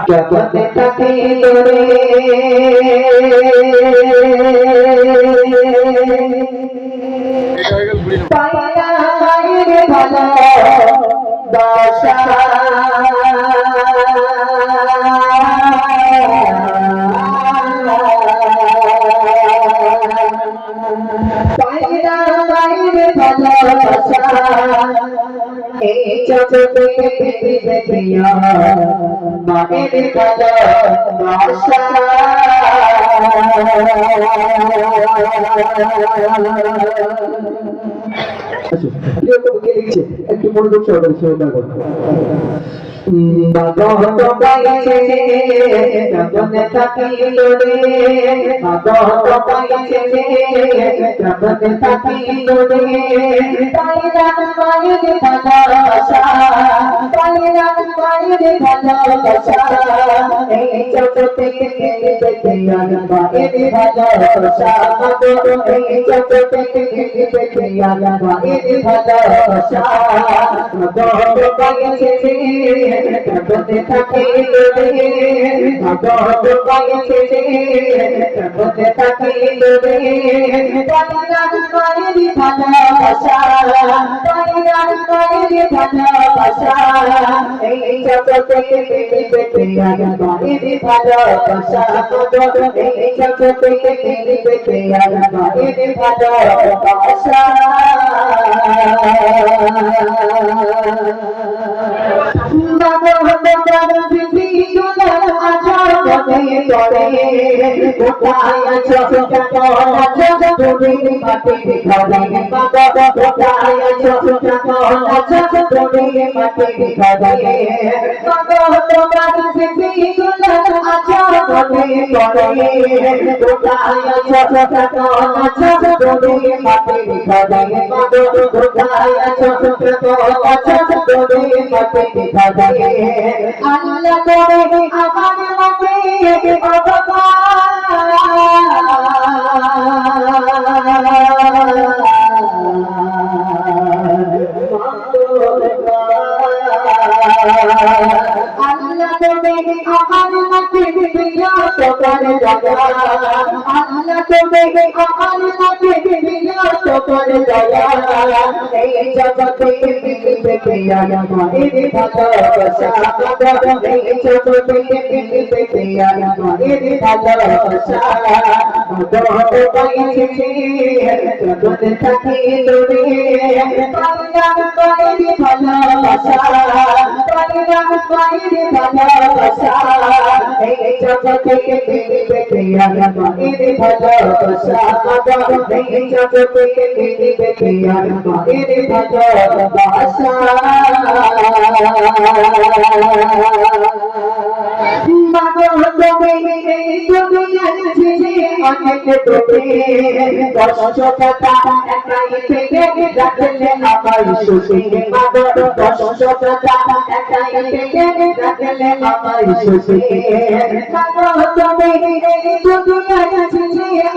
জগতে থাকি তোরে পাইয়া মায়ের ভালো বাসা পাইয়া মায়ের ভালো বাসা এই জগতে দেখিয়া মায়ের ভালো বাসা একটু মনোযোগ সহকারে শ্রোতা করুন। ভগত গাইছে জগতে থাকি তোরে ভগত গাইছে জগতে থাকি তোরে পাইরা মায়ের ভালোবাসা পাইরা মায়ের ভালোবাসা এই জগতে দেখতে মায়ের ভালোবাসা এই জগতে দেখতে মায়ের ভালোবাসা ভগত গাইছে জগতে থাকি তোরে ভগত গাইছে জগতে থাকি তোরে পাইরা মায়ের ভালোবাসা পাইরা মায়ের ভালোবাসা এই জগতে দেখতে মায়ের ভালোবাসা এই জগতে দেখতে মায়ের ভালোবাসা কোথায় আছো কেমন আছো তুমি মাটি ভিখারি বাবা কোথায় আছো কেমন আছো তুমি মাটি ভিখারি বাবা তোমার স্মৃতিগুলো আছো মনে পড়ে কোথায় আছো কেমন আছো তুমি মাটি ভিখারি বাবা কোথায় আছো কেমন আছো তুমি মাটি ভিখারি আল্লাহ করে আমার মতে আল্লাহ তুমি আমার মতে প্রিয় তোমার দয়া আল্লাহ তুমি আমার মতে প্রিয় তোমার দয়া এই জগতে দেখতে মায়ের ভালোবাসা এই জগতে দেখতে মায়ের ভালোবাসা ভগত গাইছে জগতে থাকি তোরে পাইরা মায়ের ভালোবাসা পাইরা মায়ের ভালোবাসা এই জগতে দেখতে মায়ের ভালোবাসা এই জগতে দেখতে মায়ের ভালোবাসা অনেক তোকে দশ টাকা একাই থেকে রাখলে আমার সুখী দশ টাকা একাই থেকে রাখলে আমার সুখী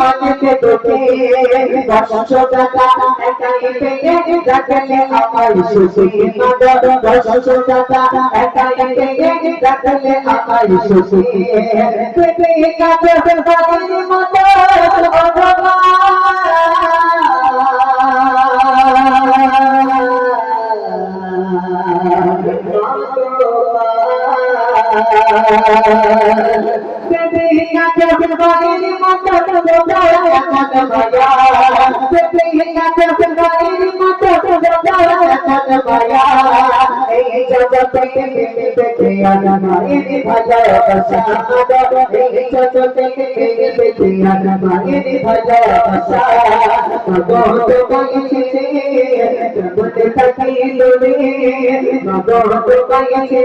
অনেক তোকে দশ টাকা একাই থেকে রাখলে আমার সুখী দশ টাকা একাই থেকে রাখলে আমার সুখী এই জগতে দেখতে মায়ের ভালোবাসা এই জগতে দেখতে মায়ের ভালোবাসা ভগত গাইছে জগতে থাকি তোরে ভগত গাইছে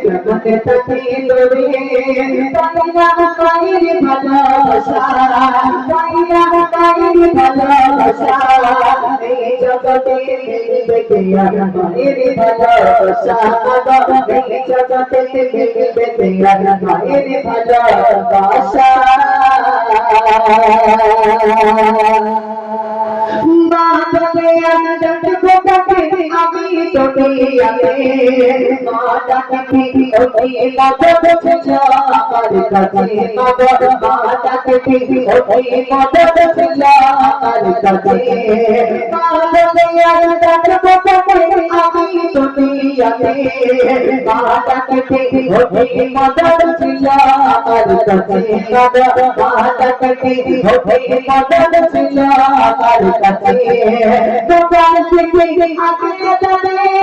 জগতে থাকি তোরে পাইরা মায়ের ভালোবাসা পাইরা মায়ের ভালোবাসা এই জগতে দেখতে মায়ের ভালোবাসা এই জগতে দেখতে মায়ের ভালোবাসা বাবা আমি দুনিয়াতে মা ডাকতে ওই মদত ছিল আমার কাছে মা ডাকতে ওই মদত ছিল আমার কাছে আমি দুনিয়াতে মা ডাকতে ওই মদত ছিল আমার কাছে মা ডাকতে ওই মদত ছিল আমার কাছে দোকান থেকে আগে যাবে দোকান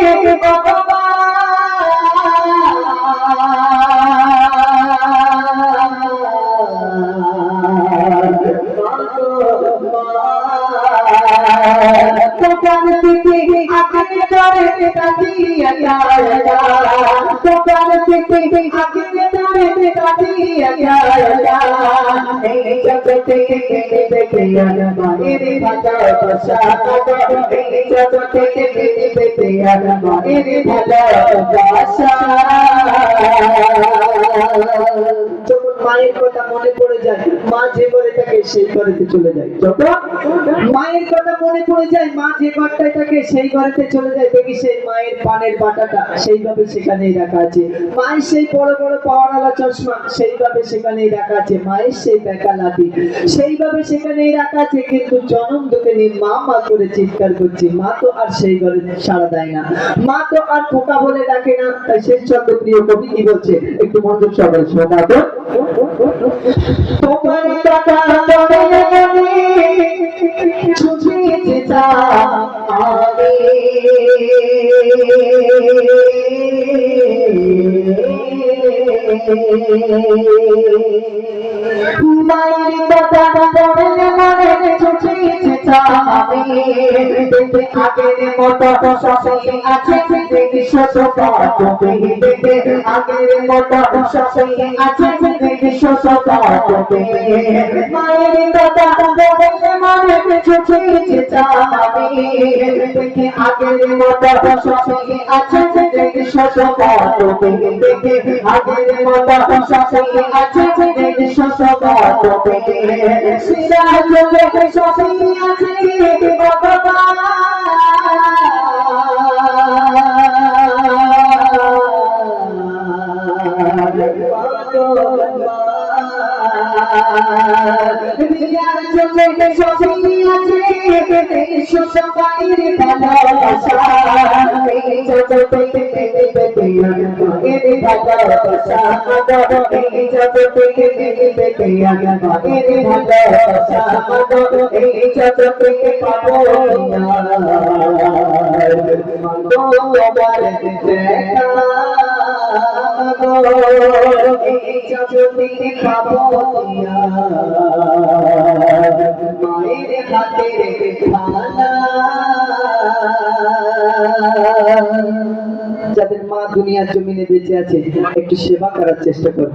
থেকে আগে যাবে তাকিয়া দোকান থেকে আগে যাবে তাকিয়া এই জগতে দেখে মায়ের ভালো বাসা এই জগতে দেখে মায়ের ভালো বাসা যখন মায়ের কথা মনে পড়ে যায় মা যে ঘরে থাকে সেই ঘরেতে চলে যায় যখন মায়ের কথা মনে পড়ে যায় মা যে ঘরটায় থাকে সেই ঘরেতে চলে যায় দেখি সেই মায়ের পানের বাটাটা সেইভাবে সেখানেই রাখা আছে মায়ের সেই বড় বড় পাওয়ারওয়ালা চশমা সেইভাবে সেখানেই রাখা আছে মায়ের সেই বেকা লাঠি সেইভাবে সেখানেই রাখা আছে কিন্তু জনম দুঃখে নিয়ে মা মা করে চিৎকার করছে মা তো আর সেই ঘরে সাড়া দেয় না মা তো আর পোকা বলে ডাকে না তাই শেষ চন্দ্র প্রিয় কবি কি বলছে একটু মনোযোগ সবাই শোনা তো তোমার কথা মনে মনে ছুটিয়ে যা আমি মায়ের কথা মনে মনে ছুটিয়ে যা আমি আগের মতো সসই আছে দেখি শত তুমি দেখে আগের মতো সসই আছে দেখি শত তুমি মায়ের কথা মনে মনে ছুটিয়ে যা আমি দেখি আগের মতো সসই আছে দেখি শত তুমি দেখে আগের মতো সসই আছে দেখি শত তুমি সিরা চলে সসই আছে ভগবান মায়ের হাতের খানা যাদের মা দুনিয়ার জমিনে বেঁচে আছে একটু সেবা করার চেষ্টা করবে।